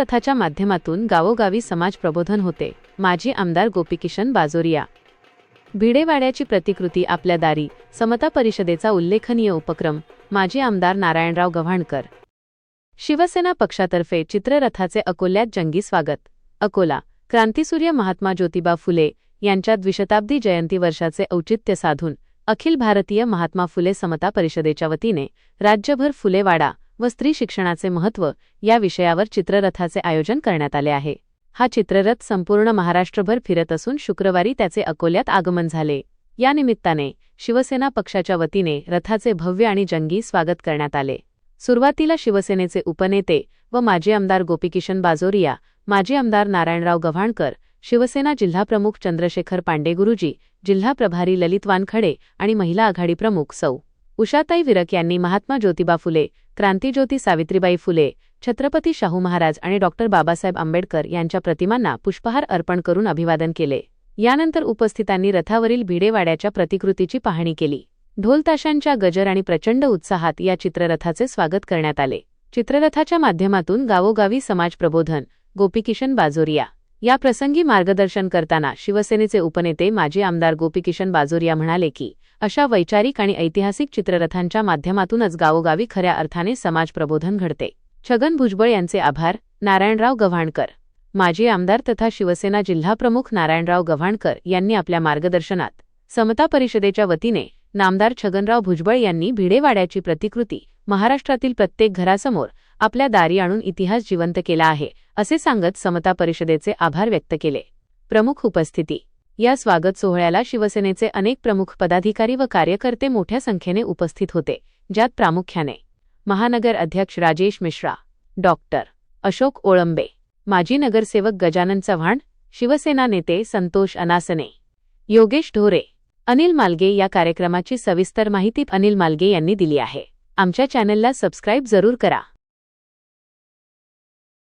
चित्ररथाच्या माध्यमातून गावोगावी समाज प्रबोधन होते. माजी आमदार गोपीकिशन बाजोरिया. भिडेवाड्याची प्रतिकृती आपल्या दारी, समता परिषदेचा उल्लेखनीय उपक्रम. माजी आमदार नारायणराव गव्हाणकर. शिवसेना पक्षातर्फे चित्ररथाचे अकोल्यात जंगी स्वागत. अकोला. क्रांतिसूर्य महात्मा ज्योतिबा फुले यांच्या द्विशताब्दी जयंती वर्षाचे औचित्य साधून अखिल भारतीय महात्मा फुले समता परिषदेच्या वतीने राज्यभर फुलेवाडा व स्त्री शिक्षणाचे महत्त्व या विषयावर चित्ररथाचे आयोजन करण्यात आले आहे. हा चित्ररथ संपूर्ण महाराष्ट्रभर फिरत असून शुक्रवारी त्याचे अकोल्यात आगमन झाले. या निमित्ताने शिवसेना पक्षाच्या वतीने रथाचे भव्य आणि जंगी स्वागत करण्यात आले. सुरुवातीला शिवसेनेचे उपनेते व माजी आमदार गोपीकिशन बाजोरिया, माजी आमदार नारायणराव गव्हाणकर, शिवसेना जिल्हाप्रमुख चंद्रशेखर पांडे गुरुजी, जिल्हा प्रभारी ललित वानखडे आणि महिला आघाडी प्रमुख सौ. उषाताई विरक यांनी महात्मा ज्योतिबा फुले, क्रांतिज्योती सावित्रीबाई फुले, छत्रपती शाहू महाराज आणि डॉ. बाबासाहेब आंबेडकर यांच्या प्रतिमांना पुष्पहार अर्पण करून अभिवादन केले. यानंतर उपस्थितांनी रथावरील भिडेवाड्याच्या प्रतिकृतीची पाहणी केली. ढोलताशांच्या गजर आणि प्रचंड उत्साहात या चित्ररथाचे स्वागत करण्यात आले. चित्ररथाच्या माध्यमातून गावोगावी समाज प्रबोधन. गोपीकिशन बाजोरिया. या प्रसंगी मार्गदर्शन करताना शिवसेनेचे उपनेते माजी आमदार गोपीकिशन बाजोरिया म्हणाले की अशा वैचारिक आणि ऐतिहासिक चित्ररथांच्या माध्यमातूनच गावोगावी खऱ्या अर्थाने समाज प्रबोधन घडते. छगन भुजबळ यांचे आभार. नारायणराव गव्हाणकर. माजी आमदार तथा शिवसेना जिल्हाप्रमुख नारायणराव गव्हाणकर यांनी आपल्या मार्गदर्शनात समता परिषदेच्या वतीने नामदार छगनराव भुजबळ यांनी भिडेवाड्याची प्रतिकृती महाराष्ट्रातील प्रत्येक घरासमोर आपल्या दारी आणून इतिहास जिवंत केला आहे, असे सांगत समता परिषदेचे आभार व्यक्त केले. प्रमुख उपस्थिती. या स्वागत सोहळ्याला शिवसेनेचे अनेक प्रमुख पदाधिकारी व कार्यकर्ते मोठ्या संख्येने उपस्थित होते, ज्यात प्रामुख्याने महानगर अध्यक्ष राजेश मिश्रा, डॉक्टर अशोक ओळंबे, माजी नगरसेवक गजानन चव्हाण, शिवसेना नेते संतोष अनासने, योगेश ढोरे, अनिल मालगे. या कार्यक्रमाची सविस्तर माहिती अनिल मालगे यांनी दिली आहे. आमच्या चॅनलला सबस्क्राईब जरूर करा.